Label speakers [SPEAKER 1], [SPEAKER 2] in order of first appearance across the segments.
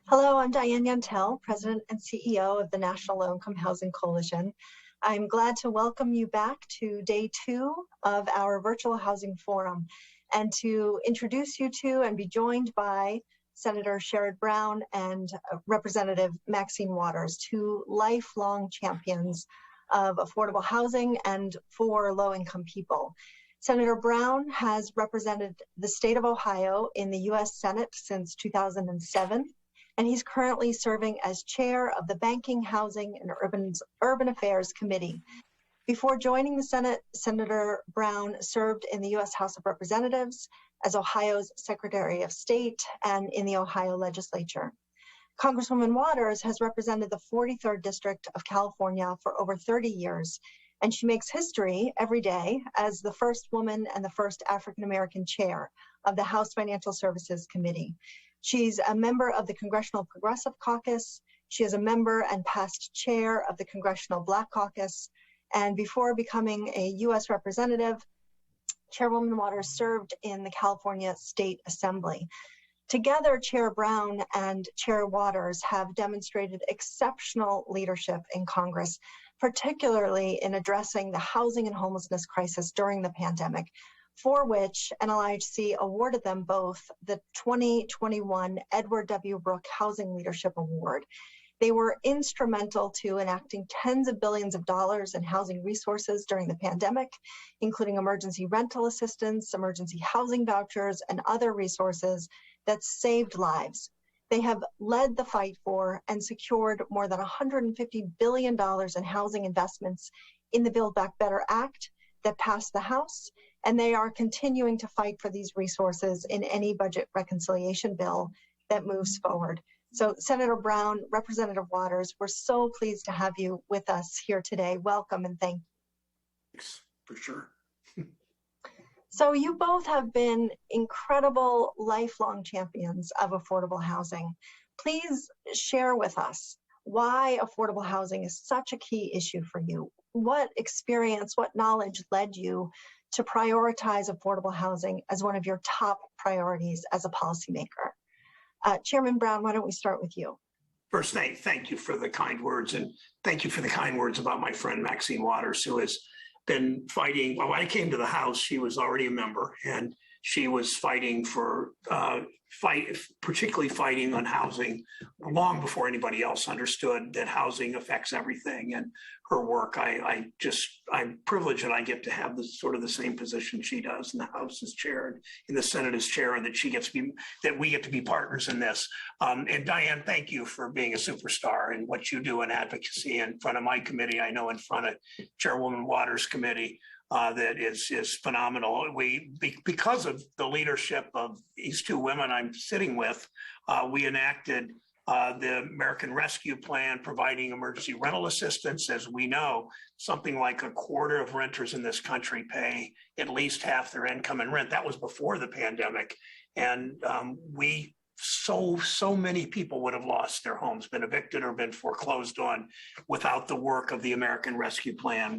[SPEAKER 1] Hello, I'm Diane Yentel, President and CEO of the National Low Income Housing Coalition. I'm glad to welcome you back to day 2 of our virtual housing forum and to introduce you to and be joined by Senator Sherrod Brown and Representative Maxine Waters, two lifelong champions of affordable housing and for low-income people. Senator Brown has represented the state of Ohio in the U.S. Senate since 2007. And he's currently serving as chair of the Banking, Housing, and Urban Affairs Committee. Before joining the Senate, Senator Brown served in the U.S. House of Representatives as Ohio's Secretary of State and in the Ohio legislature. Congresswoman Waters has represented the 43rd District of California for over 30 years, and she makes history every day as the first woman and the first African-American chair of the House Financial Services Committee. She's a member of the Congressional Progressive Caucus. She is a member and past chair of the Congressional Black Caucus. And before becoming a U.S. representative, Chairwoman Waters served in the California State Assembly. Together, Chair Brown and Chair Waters have demonstrated exceptional leadership in Congress, particularly in addressing the housing and homelessness crisis during the pandemic, for which NLIHC awarded them both the 2021 Edward W. Brooke Housing Leadership Award. They were instrumental to enacting tens of billions of dollars in housing resources during the pandemic, including emergency rental assistance, emergency housing vouchers, and other resources that saved lives. They have led the fight for and secured more than $150 billion in housing investments in the Build Back Better Act that passed the House, and they are continuing to fight for these resources in any budget reconciliation bill that moves forward. So Senator Brown, Representative Waters, we're so pleased to have you with us here today. Welcome and thank you.
[SPEAKER 2] Thanks, for sure.
[SPEAKER 1] So you both have been incredible lifelong champions of affordable housing. Please share with us why affordable housing is such a key issue for you. What experience, what knowledge led you to prioritize affordable housing as one of your top priorities as a policymaker? Chairman Brown, why don't we start with you?
[SPEAKER 2] First, thank you for the kind words, and thank you for the kind words about my friend Maxine Waters, who has been fighting. Well, when I came to the House, she was already a member, and she was fighting for particularly fighting on housing long before anybody else understood that housing affects everything. And her work, I'm privileged that I get to have this sort of the same position she does in the House as chair and in the Senate as chair, and that we get to be partners in this. And Diane, thank you for being a superstar in what you do in advocacy in front of my committee. I know in front of Chairwoman Waters' committee. That is phenomenal. Because of the leadership of these two women I'm sitting with, we enacted the American Rescue Plan, providing emergency rental assistance. As we know, something like a quarter of renters in this country pay at least half their income in rent. That was before the pandemic. And so many people would have lost their homes, been evicted or been foreclosed on without the work of the American Rescue Plan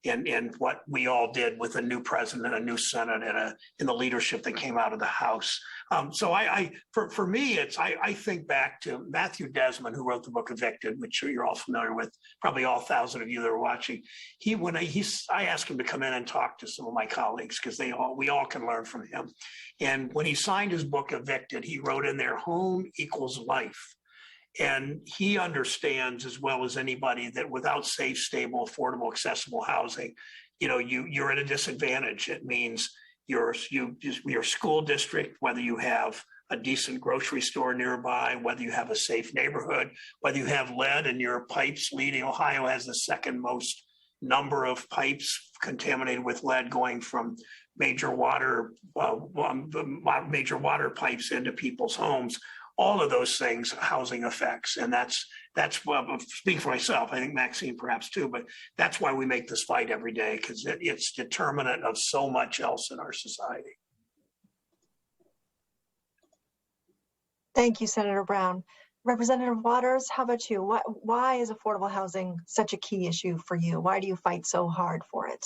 [SPEAKER 2] and what we all did with a new president, a new Senate, and the leadership that came out of the House. So for me, I think back to Matthew Desmond, who wrote the book Evicted, which you're all familiar with, probably all 1,000 of you that are watching. I asked him to come in and talk to some of my colleagues because we all can learn from him. And when he signed his book Evicted, he wrote in there, home equals life. And he understands as well as anybody that without safe, stable, affordable, accessible housing, you're at a disadvantage. It means your school district, whether you have a decent grocery store nearby, whether you have a safe neighborhood, whether you have lead in your pipes leading. Ohio has the second most number of pipes contaminated with lead going from major water pipes into people's homes. All of those things, housing affects, and that's well, speaking for myself, I think Maxine perhaps too, but that's why we make this fight every day, because it's determinant of so much else in our society.
[SPEAKER 1] Thank you, Senator Brown. Representative Waters, how about you? Why is affordable housing such a key issue for you? Why do you fight so hard for it?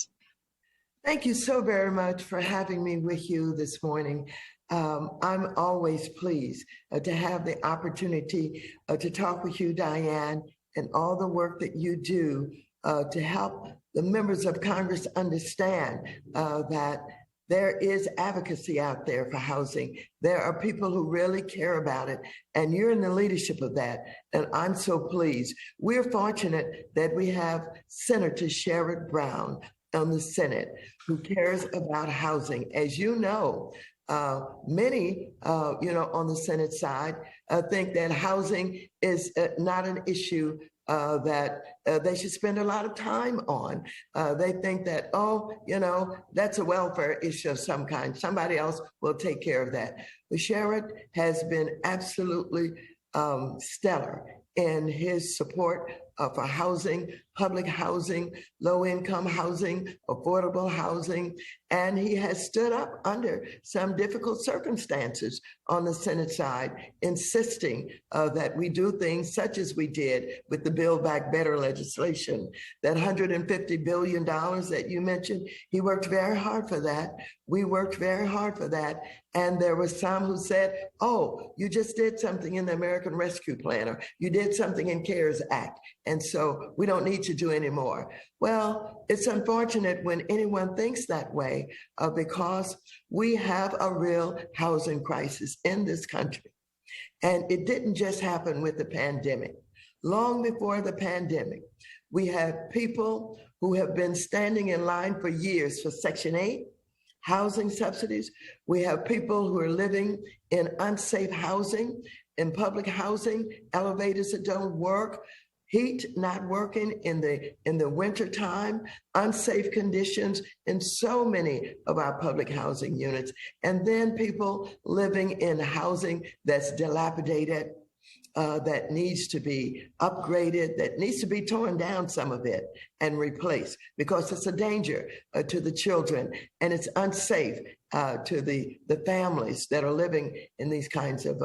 [SPEAKER 3] Thank you so very much for having me with you this morning. I'm always pleased to have the opportunity to talk with you, Diane, and all the work that you do to help the members of Congress understand that there is advocacy out there for housing. There are people who really care about it, and you're in the leadership of that, and I'm so pleased. We're fortunate that we have Senator Sherrod Brown on the Senate who cares about housing. As you know, many, on the Senate side think that housing is not an issue that they should spend a lot of time on. They think that, that's a welfare issue of some kind. Somebody else will take care of that. But Sherrod has been absolutely stellar in his support for housing, public housing, low-income housing, affordable housing, and he has stood up under some difficult circumstances on the Senate side, insisting that we do things such as we did with the Build Back Better legislation. That $150 billion that you mentioned, he worked very hard for that. We worked very hard for that. And there were some who said, oh, you just did something in the American Rescue Plan, or you did something in CARES Act, and so we don't need to do any more. Well, it's unfortunate when anyone thinks that way because we have a real housing crisis in this country. And it didn't just happen with the pandemic. Long before the pandemic, we had people who have been standing in line for years for Section 8 housing subsidies. We have people who are living in unsafe housing, in public housing, elevators that don't work, heat not working in the winter time, unsafe conditions in so many of our public housing units, and then people living in housing that's dilapidated, that needs to be upgraded, that needs to be torn down, some of it, and replaced, because it's a danger to the children, and it's unsafe to the families that are living in these kinds of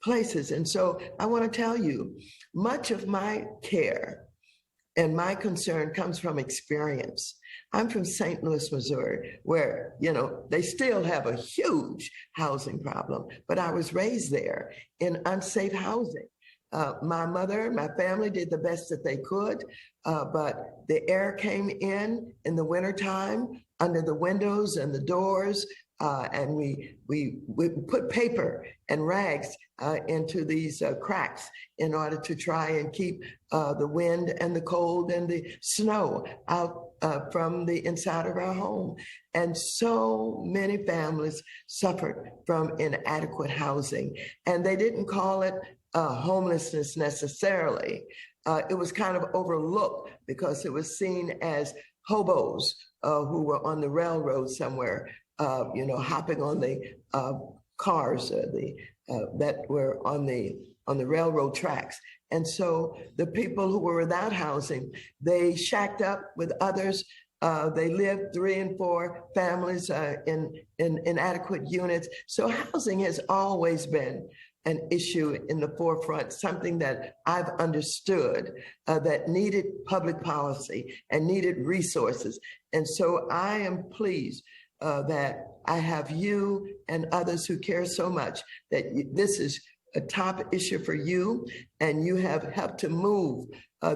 [SPEAKER 3] places. And so I want to tell you, much of my care and my concern comes from experience. I'm from St. Louis, Missouri, where, they still have a huge housing problem, but I was raised there in unsafe housing. My mother and my family did the best that they could, but the air came in the wintertime under the windows and the doors, and we put paper and rags into these cracks in order to try and keep the wind and the cold and the snow out from the inside of our home. And so many families suffered from inadequate housing. And they didn't call it homelessness necessarily. It was kind of overlooked because it was seen as hobos who were on the railroad somewhere, hopping on the cars that were on the railroad tracks. And so the people who were without housing, they shacked up with others. They lived 3 and 4 families in inadequate units. So housing has always been an issue in the forefront, something that I've understood that needed public policy and needed resources. And so I am pleased that I have you and others who care so much that this is a top issue for you, and you have helped to move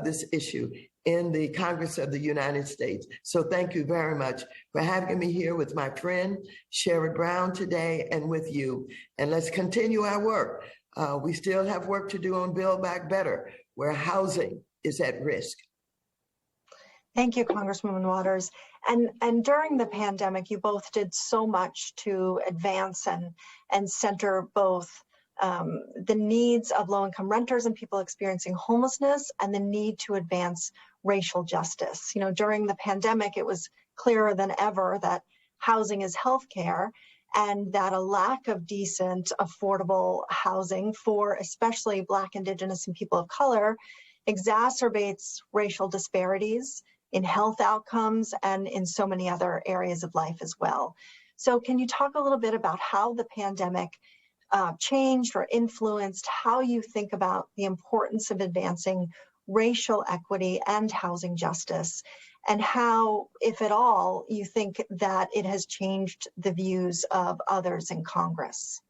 [SPEAKER 3] this issue in the Congress of the United States. So thank you very much for having me here with my friend Sherrod Brown today and with you. And let's continue our work. We still have work to do on Build Back Better, where housing is at risk.
[SPEAKER 1] Thank you, Congresswoman Waters. And during the pandemic, you both did so much to advance and center both the needs of low-income renters and people experiencing homelessness and the need to advance racial justice. During the pandemic, it was clearer than ever that housing is healthcare, and that a lack of decent, affordable housing for especially Black, Indigenous, and people of color exacerbates racial disparities in health outcomes and in so many other areas of life as well. So can you talk a little bit about how the pandemic changed or influenced how you think about the importance of advancing racial equity and housing justice, and how, if at all, you think that it has changed the views of others in Congress?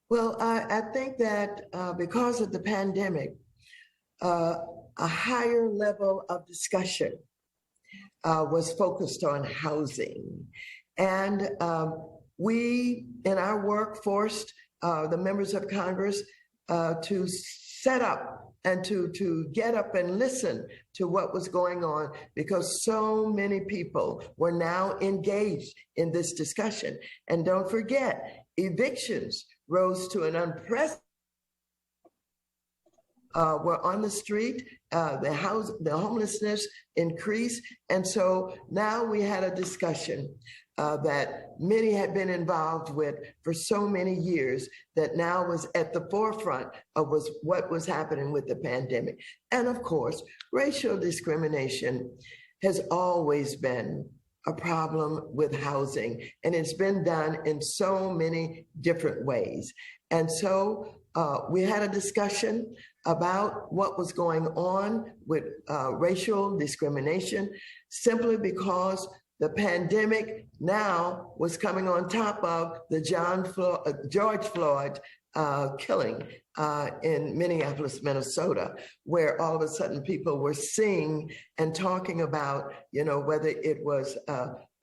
[SPEAKER 3] Well, I think that because of the pandemic, a higher level of discussion was focused on housing. And we, in our work, forced the members of Congress to set up and to get up and listen to what was going on, because so many people were now engaged in this discussion. And don't forget, evictions rose to an unprecedented were on the street, the homelessness increased. And so now we had a discussion that many had been involved with for so many years that now was at the forefront of what was happening with the pandemic. And of course, racial discrimination has always been a problem with housing, and it's been done in so many different ways. And so we had a discussion about what was going on with racial discrimination, simply because the pandemic now was coming on top of the George Floyd killing in Minneapolis, Minnesota, where all of a sudden people were seeing and talking about, whether it was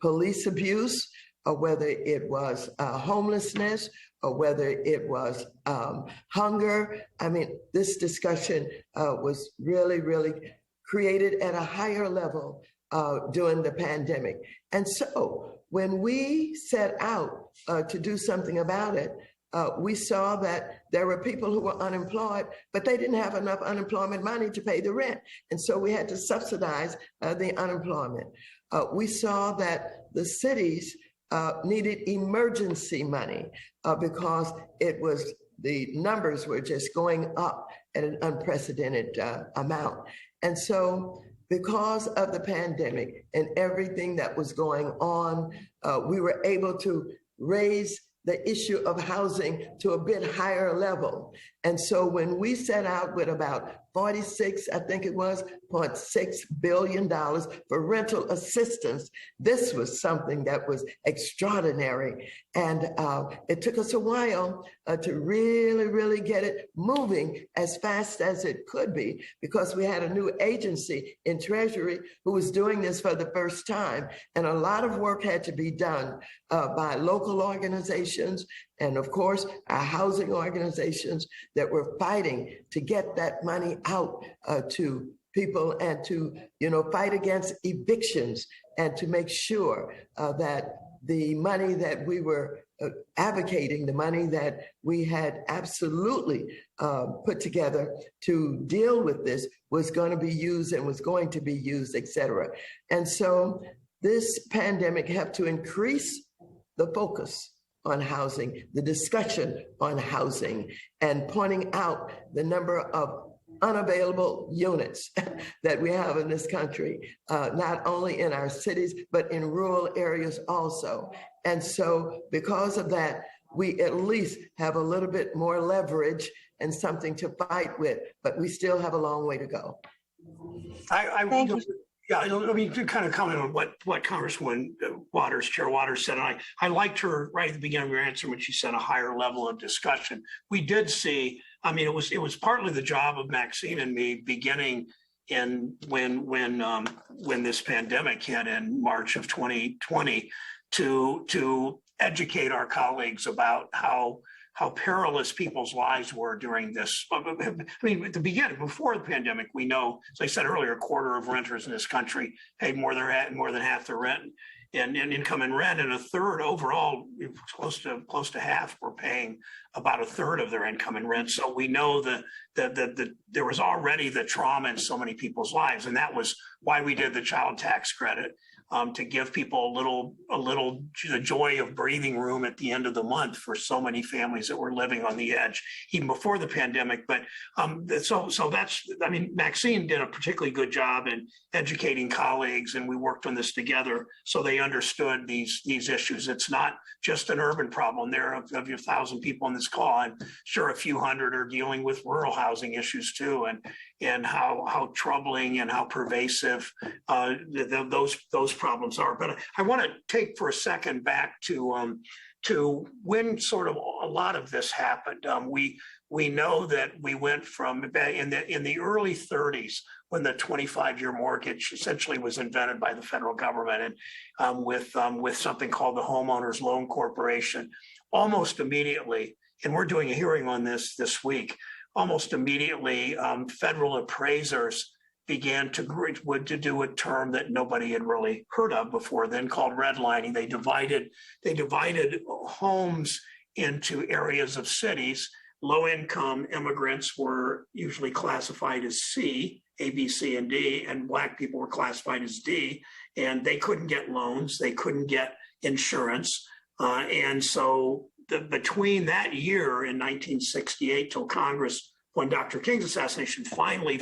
[SPEAKER 3] police abuse, or whether it was homelessness, or whether it was hunger. I mean, this discussion was really, really created at a higher level during the pandemic. And so when we set out to do something about it, we saw that there were people who were unemployed, but they didn't have enough unemployment money to pay the rent. And so we had to subsidize the unemployment. We saw that the cities needed emergency money because the numbers were just going up at an unprecedented amount. And so because of the pandemic and everything that was going on, we were able to raise the issue of housing to a bit higher level. And so when we set out with about 46, I think it was, $0.6 billion for rental assistance, this was something that was extraordinary. And it took us a while to really, really get it moving as fast as it could be, because we had a new agency in Treasury who was doing this for the first time. And a lot of work had to be done by local organizations and, of course, our housing organizations that were fighting to get that money out to people and to, fight against evictions and to make sure that the money that we were advocating, the money that we had absolutely put together to deal with this was going to be used and was going to be used, et cetera. And so this pandemic helped to increase the focus on housing, the discussion on housing, and pointing out the number of unavailable units that we have in this country, not only in our cities, but in rural areas also. And so because of that, we at least have a little bit more leverage and something to fight with, but we still have a long way to go.
[SPEAKER 1] Thank you.
[SPEAKER 2] Yeah, let me kind of comment on what Congresswoman Chair Waters said. And I liked her right at the beginning of your answer when she said a higher level of discussion. We did see, it was partly the job of Maxine and me beginning in when this pandemic hit in March of 2020 to educate our colleagues about how perilous people's lives were during this. At the beginning, before the pandemic, we know, as I said earlier, a quarter of renters in this country pay more than half their rent in income and rent, and a third overall, close to half, were paying about a third of their income and rent. So we know that there was already the trauma in so many people's lives, and that was why we did the child tax credit. To give people a little the joy of breathing room at the end of the month for so many families that were living on the edge, even before the pandemic. But so that's, Maxine did a particularly good job in educating colleagues, and we worked on this together so they understood these issues. It's not just an urban problem. There are of your 1,000 people on this call, I'm sure a few hundred are dealing with rural housing issues too. and how troubling and how pervasive those problems are. But I want to take for a second back to when sort of a lot of this happened. We know that we went from in the early 30s when the 25-year mortgage essentially was invented by the federal government, and with something called the Homeowners Loan Corporation, almost immediately. And we're doing a hearing on this week. Almost immediately, federal appraisers began to do a term that nobody had really heard of before then, called redlining. They divided homes into areas of cities. Low-income immigrants were usually classified as C, A, B, C, and D, and Black people were classified as D, and they couldn't get loans, they couldn't get insurance, and so between that year in 1968 till Congress, when Dr. King's assassination finally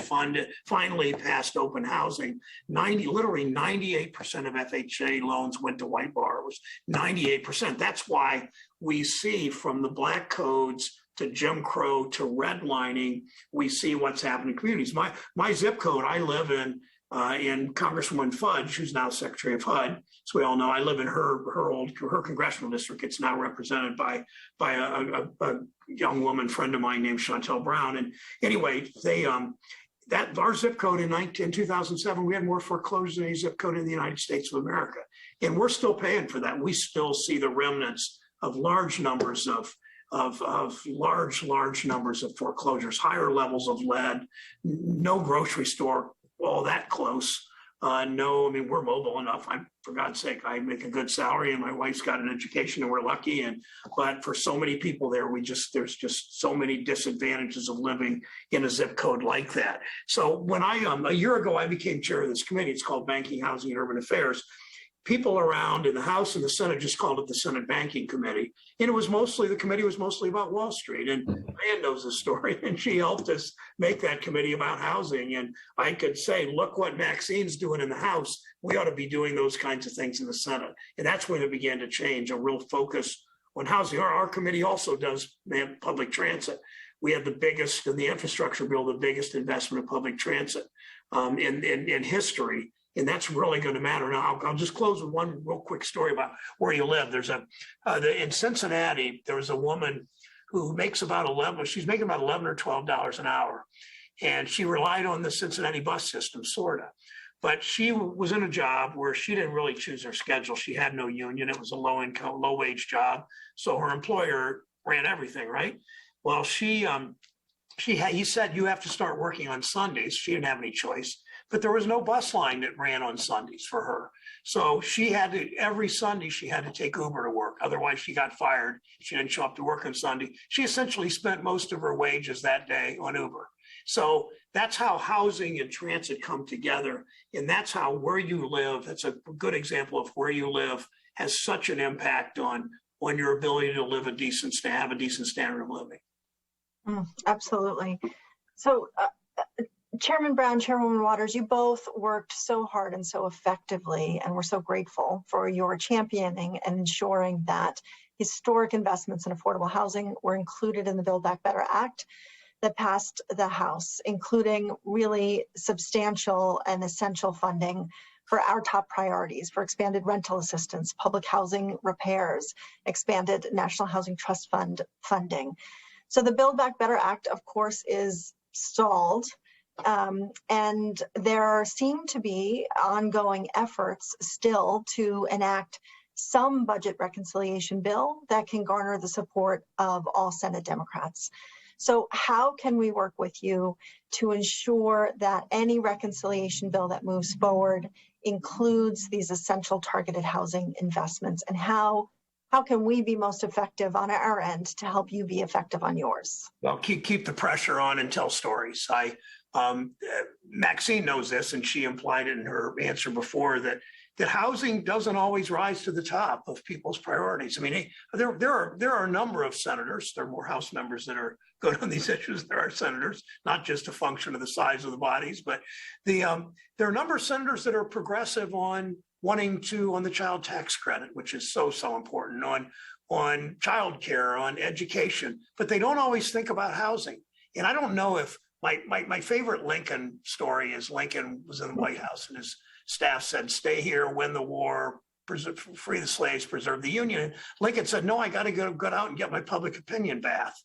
[SPEAKER 2] passed open housing, literally 98% of FHA loans went to white borrowers, 98%. That's why we see from the Black codes to Jim Crow to redlining, we see what's happening in communities. My zip code, I live in Congresswoman Fudge, who's now Secretary of HUD. So we all know I live in her congressional district. It's now represented by a young woman friend of mine named Yentel Brown. And anyway, our zip code in 2007, we had more foreclosures than any zip code in the United States of America. And we're still paying for that. We still see the remnants of large numbers of large numbers of foreclosures, higher levels of lead, no grocery store all that close. No, I mean, we're mobile enough. For God's sake, I make a good salary and my wife's got an education and we're lucky. But for so many people there, there's just so many disadvantages of living in a zip code like that. So when a year ago, I became chair of this committee. It's called Banking, Housing, and Urban Affairs. People around in the House and the Senate just called it the Senate Banking Committee. And the committee was mostly about Wall Street. And Diane knows the story, and she helped us make that committee about housing. And I could say, look what Maxine's doing in the House. We ought to be doing those kinds of things in the Senate. And that's when it began to change, a real focus on housing. Our committee also does public transit. We had the biggest in the infrastructure bill, the biggest investment in public transit in history. And that's really going to matter. Now, I'll just close with one real quick story about where you live. There's in Cincinnati, there was a woman who makes she's making about $11 or $12 an hour. And she relied on the Cincinnati bus system, sort of. But she was in a job where she didn't really choose her schedule. She had no union. It was a low income, low wage job. So her employer ran everything, right? Well, he said, you have to start working on Sundays. She didn't have any choice. But there was no bus line that ran on Sundays for her. So every Sunday she had to take Uber to work. Otherwise she got fired. She didn't show up to work on Sunday. She essentially spent most of her wages that day on Uber. So that's how housing and transit come together. And that's how where you live, that's a good example of where you live has such an impact on your ability to have a decent standard of living.
[SPEAKER 1] Absolutely. So Chairman Brown, Chairwoman Waters, you both worked so hard and so effectively, and we're so grateful for your championing and ensuring that historic investments in affordable housing were included in the Build Back Better Act that passed the House, including really substantial and essential funding for our top priorities, for expanded rental assistance, public housing repairs, expanded National Housing Trust Fund funding. So the Build Back Better Act, of course, is stalled. And there seem to be ongoing efforts still to enact some budget reconciliation bill that can garner the support of all Senate Democrats. So how can we work with you to ensure that any reconciliation bill that moves forward includes these essential targeted housing investments? And how can we be most effective on our end to help you be effective on yours?
[SPEAKER 2] Well, keep the pressure on and tell stories. Maxine knows this, and she implied it in her answer before that housing doesn't always rise to the top of people's priorities. I mean, there are a number of senators. There are more House members that are good on these issues than there are senators, not just a function of the size of the bodies, but there are a number of senators that are progressive on the child tax credit, which is so important, on child care, on education, but they don't always think about housing. And I don't know if my favorite Lincoln story is Lincoln was in the White House and his staff said, "Stay here, win the war, free the slaves, preserve the Union." And Lincoln said, "No, I got to go out and get my public opinion bath."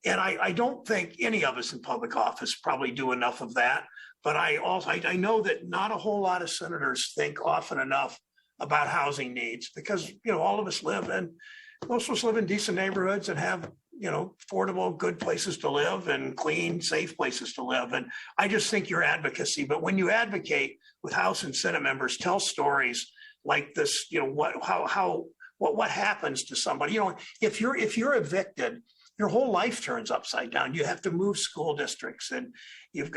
[SPEAKER 2] And I don't think any of us in public office probably do enough of that. But I know that not a whole lot of senators think often enough about housing needs because, all of us most of us live in decent neighborhoods and have, affordable, good places to live and clean, safe places to live. And I just think your advocacy, but when you advocate with House and Senate members, tell stories like this, what happens to somebody, if you're evicted, your whole life turns upside down. You have to move school districts and you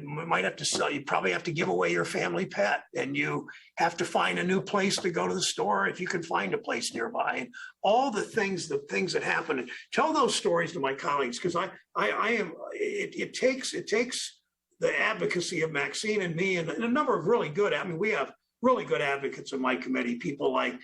[SPEAKER 2] might have to sell, you probably have to give away your family pet and you have to find a new place to go to the store if you can find a place nearby. And all the things that happen. And tell those stories to my colleagues because it takes the advocacy of Maxine and me and a number of really good, we have really good advocates in my committee, people like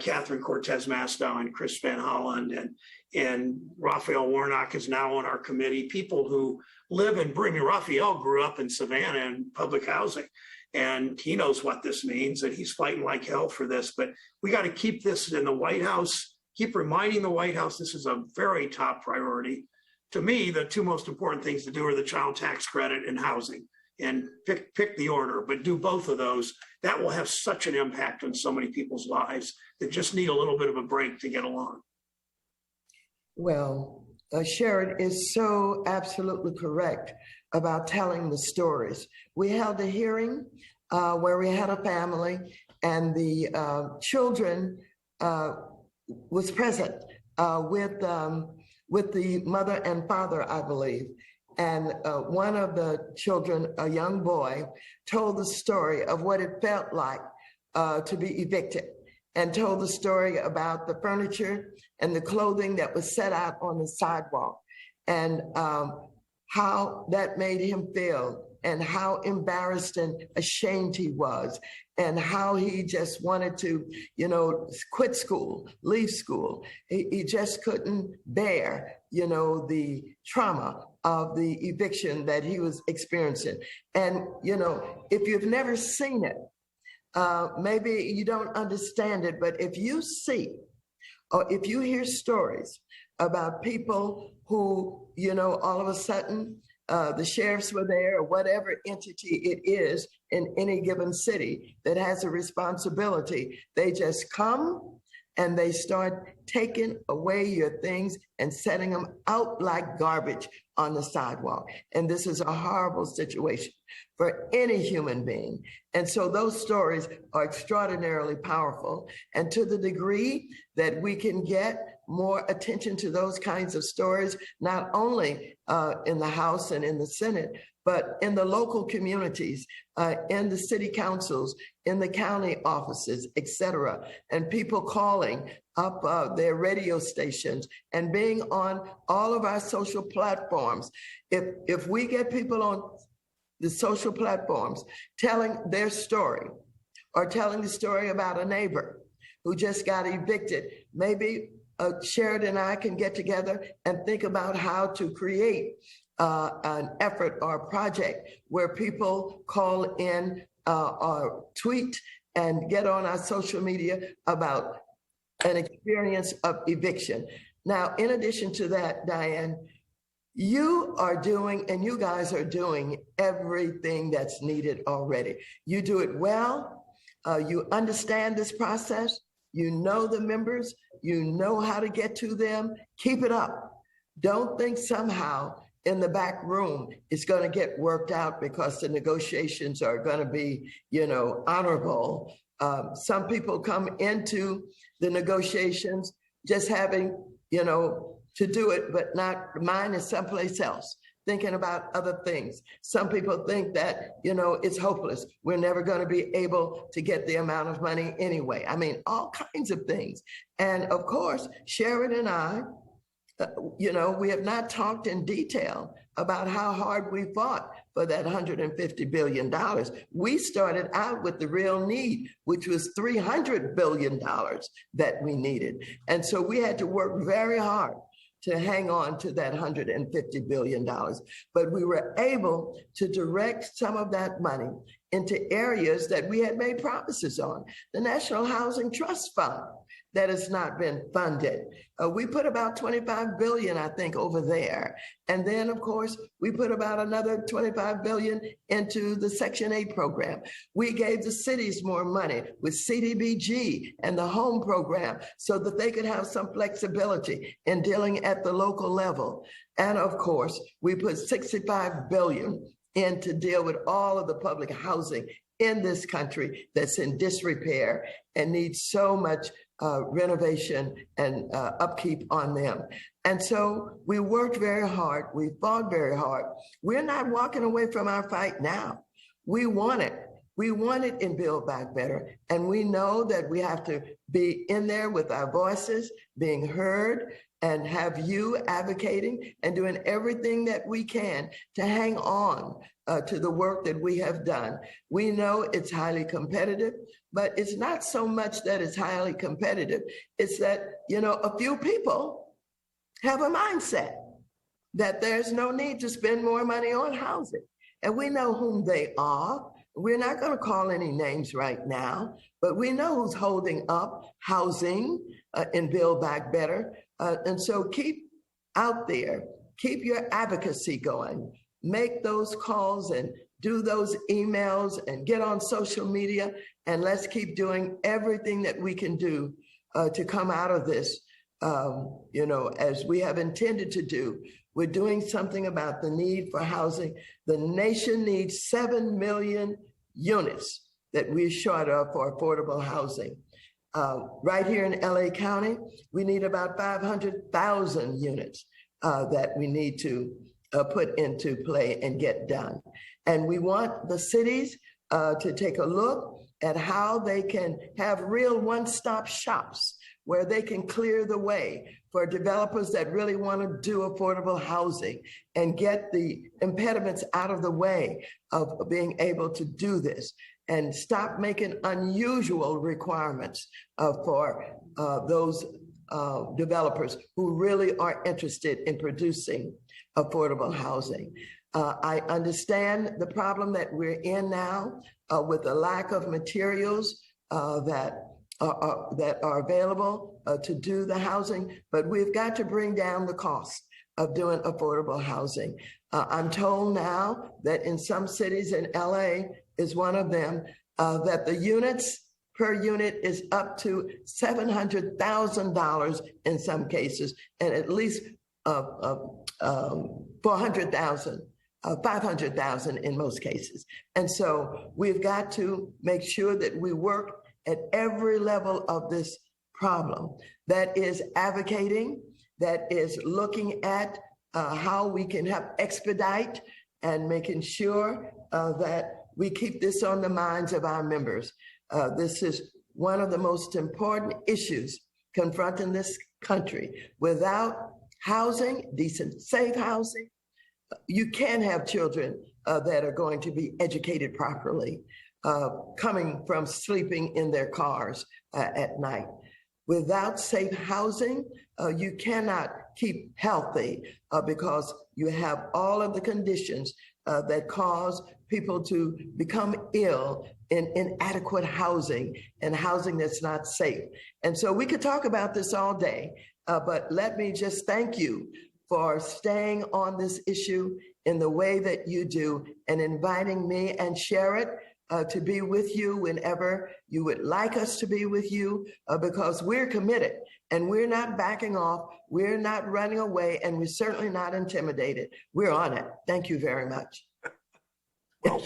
[SPEAKER 2] Catherine Cortez Mastow and Chris Van Holland and Raphael Warnock is now on our committee, people who live in Raphael grew up in Savannah in public housing and he knows what this means and he's fighting like hell for this, but we got to keep this in the White House, keep reminding the White House this is a very top priority. To me, the two most important things to do are the child tax credit and housing. And pick the order, but do both of those. That will have such an impact on so many people's lives that just need a little bit of a break to get along.
[SPEAKER 3] Well, Sherrod is so absolutely correct about telling the stories. We held a hearing where we had a family and the children was present with the mother and father, I believe. And one of the children, a young boy, told the story of what it felt like to be evicted and told the story about the furniture and the clothing that was set out on the sidewalk and how that made him feel and how embarrassed and ashamed he was and how he just wanted to, quit school, leave school. He just couldn't bear, the trauma of the eviction that he was experiencing. And, if you've never seen it, maybe you don't understand it, but if you see or if you hear stories about people who, all of a sudden, the sheriffs were there or whatever entity it is in any given city that has a responsibility, they just come and they start taking away your things and setting them out like garbage on the sidewalk. And this is a horrible situation for any human being. And so those stories are extraordinarily powerful. And to the degree that we can get more attention to those kinds of stories, not only in the House and in the Senate, but in the local communities, in the city councils, in the county offices, et cetera, and people calling up their radio stations and being on all of our social platforms. If we get people on the social platforms telling their story or telling the story about a neighbor who just got evicted, maybe Sherrod and I can get together and think about how to create an effort or a project where people call in or tweet and get on our social media about an experience of eviction. Now, in addition to that, Diane, you are doing, and you guys are doing everything that's needed already. You do it well. You understand this process. You know the members. You know how to get to them. Keep it up. Don't think somehow in the back room it's going to get worked out because the negotiations are going to be, honorable. Some people come into the negotiations just having, to do it, but not, mine is someplace else, thinking about other things. Some people think that, it's hopeless. We're never going to be able to get the amount of money anyway. I mean, all kinds of things. And of course, Sherrod and I, we have not talked in detail about how hard we fought for that $150 billion. We started out with the real need, which was $300 billion that we needed. And so we had to work very hard to hang on to that $150 billion. But we were able to direct some of that money into areas that we had made promises on. The National Housing Trust Fund that has not been funded. We put about $25 billion, I think, over there. And then, of course, we put about another $25 billion into the Section 8 program. We gave the cities more money with CDBG and the home program so that they could have some flexibility in dealing at the local level. And of course, we put $65 billion in to deal with all of the public housing in this country that's in disrepair and needs so much renovation and upkeep on them. And so we worked very hard. We fought very hard. We're not walking away from our fight now. We want it. We want it in Build Back Better. And we know that we have to be in there with our voices being heard and have you advocating and doing everything that we can to hang on to the work that we have done. We know it's highly competitive, but it's not so much that it's highly competitive. It's that, a few people have a mindset that there's no need to spend more money on housing. And we know whom they are. We're not going to call any names right now, but we know who's holding up housing in Build Back Better. And so keep out there, keep your advocacy going, make those calls and do those emails and get on social media. And let's keep doing everything that we can do to come out of this, as we have intended to do. We're doing something about the need for housing. The nation needs 7 million units that we're short of for affordable housing. Right here in LA County, we need about 500,000 units that we need to put into play and get done. And we want the cities to take a look at how they can have real one-stop shops where they can clear the way for developers that really want to do affordable housing and get the impediments out of the way of being able to do this and stop making unusual requirements for those developers who really are interested in producing affordable housing. I understand the problem that we're in now with the lack of materials that are available to do the housing, but we've got to bring down the cost of doing affordable housing. I'm told now that in some cities, in LA is one of them, that the units per unit is up to $700,000 in some cases, and at least 500,000 in most cases. And so we've got to make sure that we work at every level of this problem. That is advocating, that is looking at how we can help expedite and making sure that we keep this on the minds of our members. This is one of the most important issues confronting this country. Without housing, decent, safe housing, you can't have children that are going to be educated properly, coming from sleeping in their cars at night. Without safe housing, you cannot keep healthy because you have all of the conditions that cause people to become ill in inadequate housing and housing that's not safe. And so we could talk about this all day, but let me just thank you for staying on this issue in the way that you do and inviting me and Sherrod to be with you whenever you would like us to be with you, because we're committed and we're not backing off, we're not running away, and we're certainly not intimidated. We're on it. Thank you very much.
[SPEAKER 2] Well,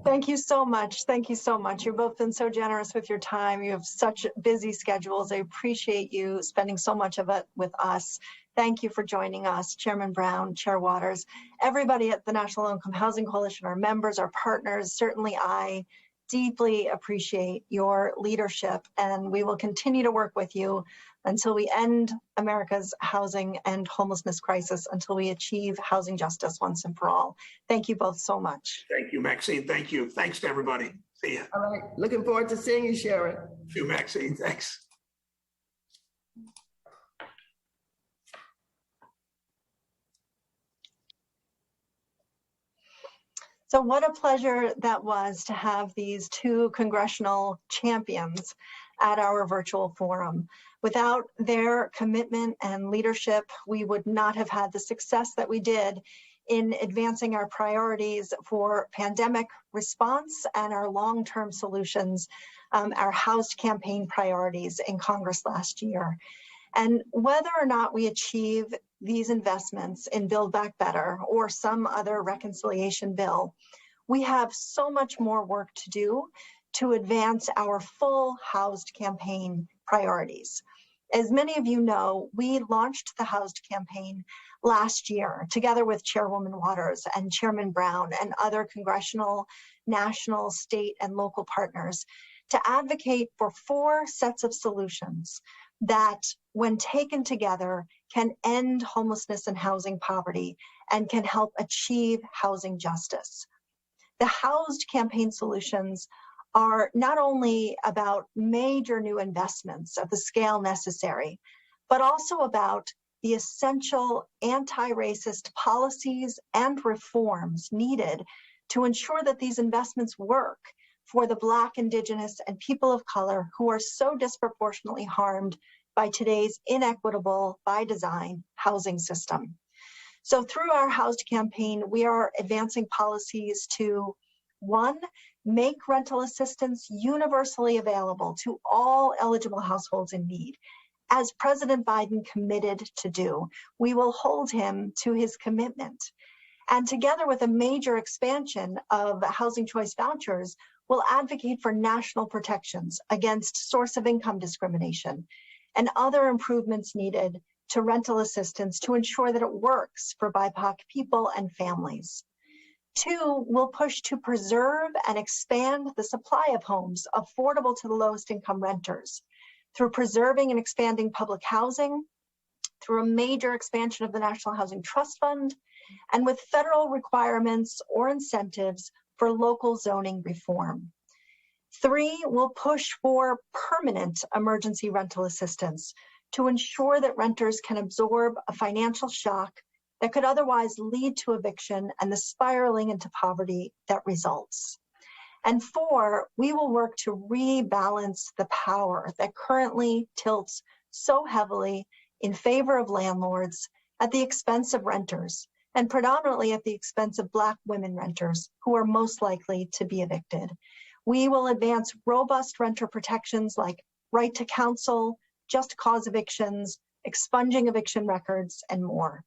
[SPEAKER 1] Thank you so much. Thank you so much. You've both been so generous with your time. You have such busy schedules. I appreciate you spending so much of it with us. Thank you for joining us, Chairman Brown, Chair Waters, everybody at the National Low Income Housing Coalition, our members, our partners. Certainly, I deeply appreciate your leadership, and we will continue to work with you until we end America's housing and homelessness crisis, until we achieve housing justice once and for all. Thank you both so much.
[SPEAKER 2] thank you, Maxine. Thank you. Thanks to everybody. See ya.
[SPEAKER 3] All right, looking forward to seeing you, Sherrod.
[SPEAKER 2] You, Maxine. Thanks.
[SPEAKER 1] So what a pleasure that was to have these two congressional champions at our virtual forum. Without their commitment and leadership, we would not have had the success that we did in advancing our priorities for pandemic response and our long-term solutions, our HoUSed campaign priorities in Congress last year. And whether or not we achieve these investments in Build Back Better or some other reconciliation bill, we have so much more work to do to advance our full HoUSed campaign priorities. As many of you know, we launched the HoUSed campaign last year together with Chairwoman Waters and Chairman Brown and other congressional, national, state, and local partners to advocate for 4 sets of solutions that, when taken together, can end homelessness and housing poverty and can help achieve housing justice. The HoUSed campaign solutions are not only about major new investments of the scale necessary, but also about the essential anti-racist policies and reforms needed to ensure that these investments work for the Black, Indigenous, and people of color who are so disproportionately harmed by today's inequitable, by design, housing system. So through our HoUSed campaign, we are advancing policies to, 1, make rental assistance universally available to all eligible households in need. As President Biden committed to do, we will hold him to his commitment. And together with a major expansion of housing choice vouchers, we'll advocate for national protections against source of income discrimination and other improvements needed to rental assistance to ensure that it works for BIPOC people and families. 2, we'll push to preserve and expand the supply of homes affordable to the lowest income renters through preserving and expanding public housing, through a major expansion of the National Housing Trust Fund, and with federal requirements or incentives for local zoning reform. 3, we'll push for permanent emergency rental assistance to ensure that renters can absorb a financial shock that could otherwise lead to eviction and the spiraling into poverty that results. And 4, we will work to rebalance the power that currently tilts so heavily in favor of landlords at the expense of renters, and predominantly at the expense of Black women renters who are most likely to be evicted. We will advance robust renter protections like right to counsel, just cause evictions, expunging eviction records, and more.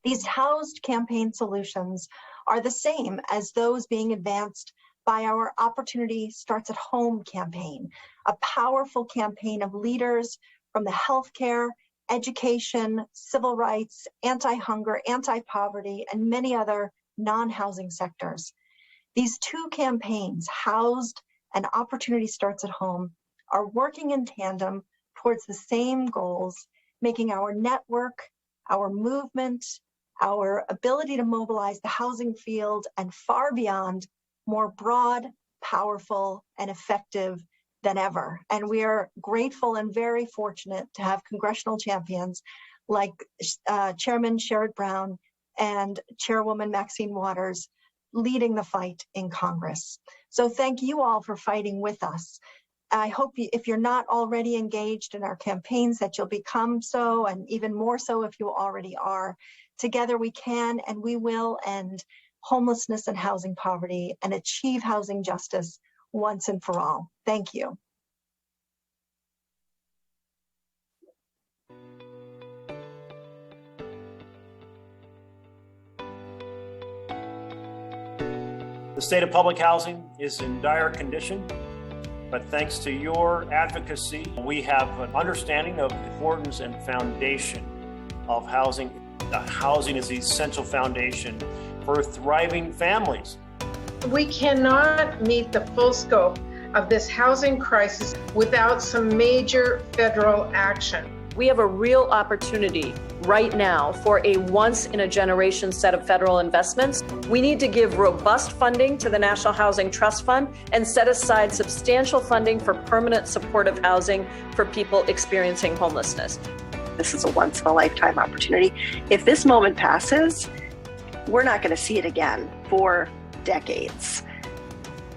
[SPEAKER 1] These HoUSed campaign solutions are the same as those being advanced by our Opportunity Starts at Home campaign, a powerful campaign of leaders from the healthcare, education, civil rights, anti-hunger, anti-poverty, and many other non-housing sectors. These 2 campaigns, HoUSed and Opportunity Starts at Home, are working in tandem towards the same goals, making our network, our movement, our ability to mobilize the housing field and far beyond more broad, powerful, and effective than ever. And we are grateful and very fortunate to have congressional champions like Chairman Sherrod Brown and Chairwoman Maxine Waters leading the fight in Congress. So thank you all for fighting with us. I hope if you're not already engaged in our campaigns that you'll become so, and even more so if you already are. Together we can and we will end homelessness and housing poverty and achieve housing justice once and for all. Thank you.
[SPEAKER 4] The state of public housing is in dire condition, but thanks to your advocacy, we have an understanding of the importance and foundation of housing. Housing is the essential foundation for thriving families.
[SPEAKER 5] We cannot meet the full scope of this housing crisis without some major federal action.
[SPEAKER 6] We have a real opportunity right now for a once-in-a-generation set of federal investments. We need to give robust funding to the National Housing Trust Fund and set aside substantial funding for permanent supportive housing for people experiencing homelessness.
[SPEAKER 7] This is a once-in-a-lifetime opportunity. If this moment passes, we're not going to see it again for decades.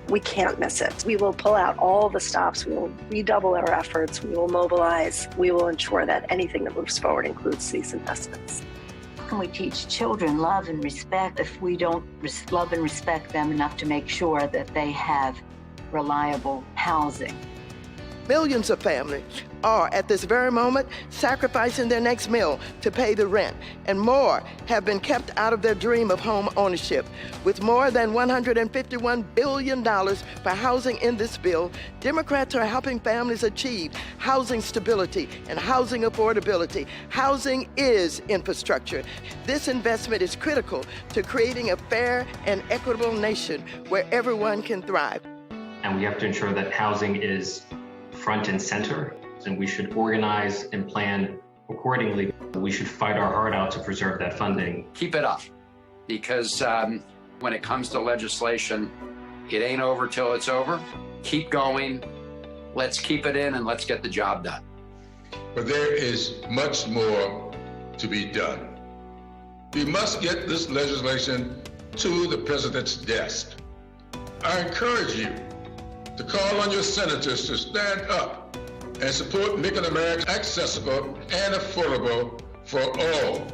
[SPEAKER 7] We can't miss it. We will pull out all the stops. We will redouble our efforts. We will mobilize. We will ensure that anything that moves forward includes these investments.
[SPEAKER 8] How can we teach children love and respect if we don't love and respect them enough to make sure that they have reliable housing?
[SPEAKER 3] Millions of families are, at this very moment, sacrificing their next meal to pay the rent, and more have been kept out of their dream of home ownership. With more than $151 billion for housing in this bill, Democrats are helping families achieve housing stability and housing affordability. Housing is infrastructure. This investment is critical to creating a fair and equitable nation where everyone can thrive.
[SPEAKER 9] And we have to ensure that housing is front and center, and we should organize and plan accordingly. We should fight our heart out to preserve that funding.
[SPEAKER 10] Keep it up, because when it comes to legislation, it ain't over till it's over. Keep going. Let's keep it in and let's get the job done.
[SPEAKER 11] But there is much more to be done. We must get this legislation to the president's desk. I encourage you to call on your senators to stand up and support making America accessible and affordable for all.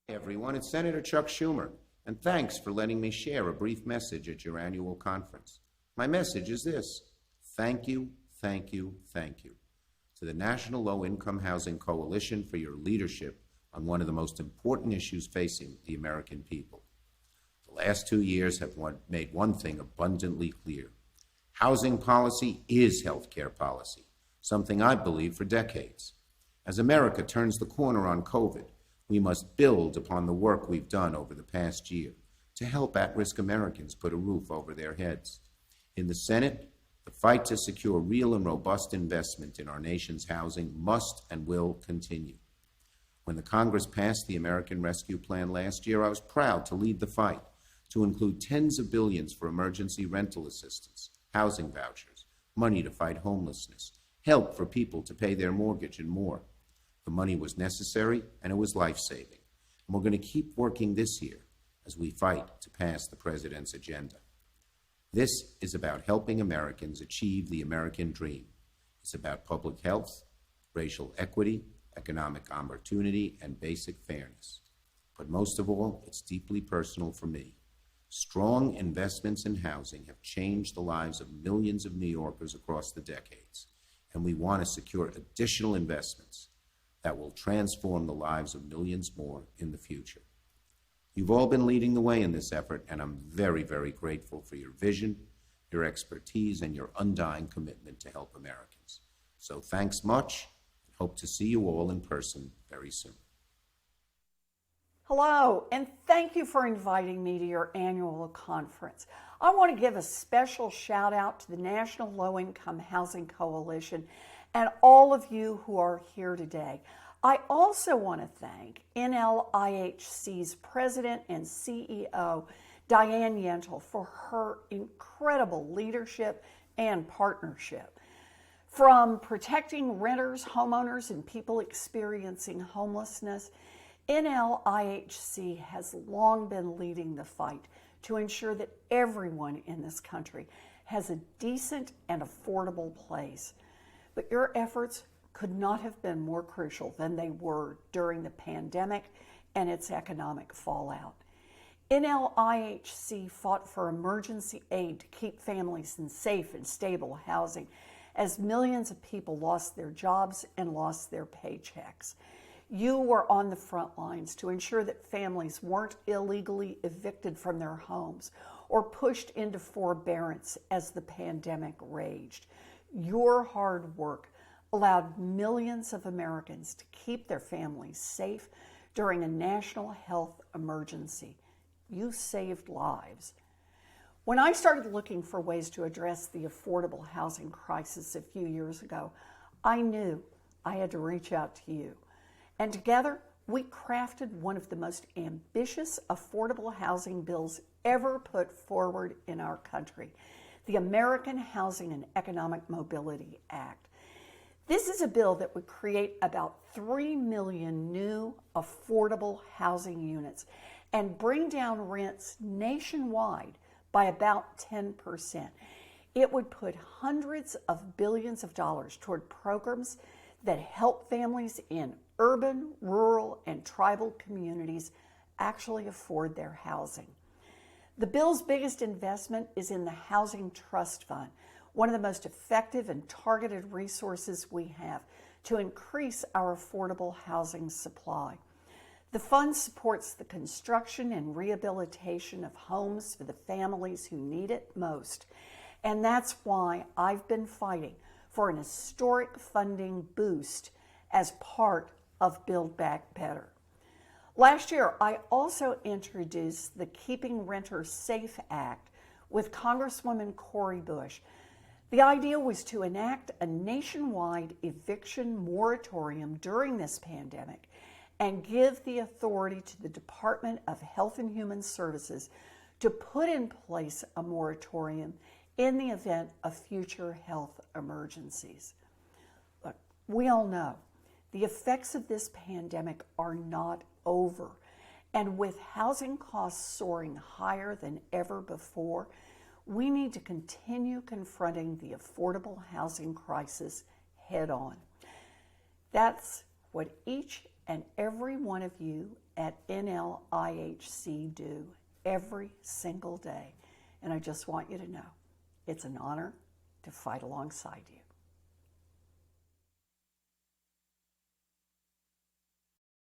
[SPEAKER 12] Hey everyone, it's Senator Chuck Schumer, and thanks for letting me share a brief message at your annual conference. My message is this: thank you, thank you, thank you to the National Low Income Housing Coalition for your leadership on one of the most important issues facing the American people. The last 2 years have made one thing abundantly clear. Housing policy is healthcare policy, something I've believed for decades. As America turns the corner on COVID, we must build upon the work we've done over the past year to help at-risk Americans put a roof over their heads. In the Senate, the fight to secure real and robust investment in our nation's housing must and will continue. When the Congress passed the American Rescue Plan last year, I was proud to lead the fight to include tens of billions for emergency rental assistance, housing vouchers, money to fight homelessness, help for people to pay their mortgage, and more. The money was necessary and it was life-saving. And we're going to keep working this year as we fight to pass the president's agenda. This is about helping Americans achieve the American dream. It's about public health, racial equity, economic opportunity, and basic fairness. But most of all, it's deeply personal for me. Strong investments in housing have changed the lives of millions of New Yorkers across the decades, and we want to secure additional investments that will transform the lives of millions more in the future. You've all been leading the way in this effort, and I'm very, very grateful for your vision, your expertise, and your undying commitment to help Americans. So thanks much. Hope to see you all in person very soon.
[SPEAKER 13] Hello, and thank you for inviting me to your annual conference. I want to give a special shout out to the National Low Income Housing Coalition and all of you who are here today. I also want to thank NLIHC's President and CEO, Diane Yentel, for her incredible leadership and partnership. From protecting renters, homeowners, and people experiencing homelessness, NLIHC has long been leading the fight to ensure that everyone in this country has a decent and affordable place. But your efforts could not have been more crucial than they were during the pandemic and its economic fallout. NLIHC fought for emergency aid to keep families in safe and stable housing as millions of people lost their jobs and lost their paychecks. You were on the front lines to ensure that families weren't illegally evicted from their homes or pushed into forbearance as the pandemic raged. Your hard work allowed millions of Americans to keep their families safe during a national health emergency. You saved lives. When I started looking for ways to address the affordable housing crisis a few years ago, I knew I had to reach out to you. And together, we crafted one of the most ambitious affordable housing bills ever put forward in our country, the American Housing and Economic Mobility Act. This is a bill that would create about 3 million new affordable housing units and bring down rents nationwide by about 10%. It would put hundreds of billions of dollars toward programs that help families in urban, rural, and tribal communities actually afford their housing. The bill's biggest investment is in the Housing Trust Fund, one of the most effective and targeted resources we have to increase our affordable housing supply. The fund supports the construction and rehabilitation of homes for the families who need it most. And that's why I've been fighting for an historic funding boost as part of Build Back Better. Last year, I also introduced the Keeping Renters Safe Act with Congresswoman Cori Bush. The idea was to enact a nationwide eviction moratorium during this pandemic and give the authority to the Department of Health and Human Services to put in place a moratorium in the event of future health emergencies. Look, we all know the effects of this pandemic are not over. And with housing costs soaring higher than ever before, we need to continue confronting the affordable housing crisis head on. That's what each and every one of you at NLIHC do every single day. And I just want you to know, it's an honor to fight alongside you.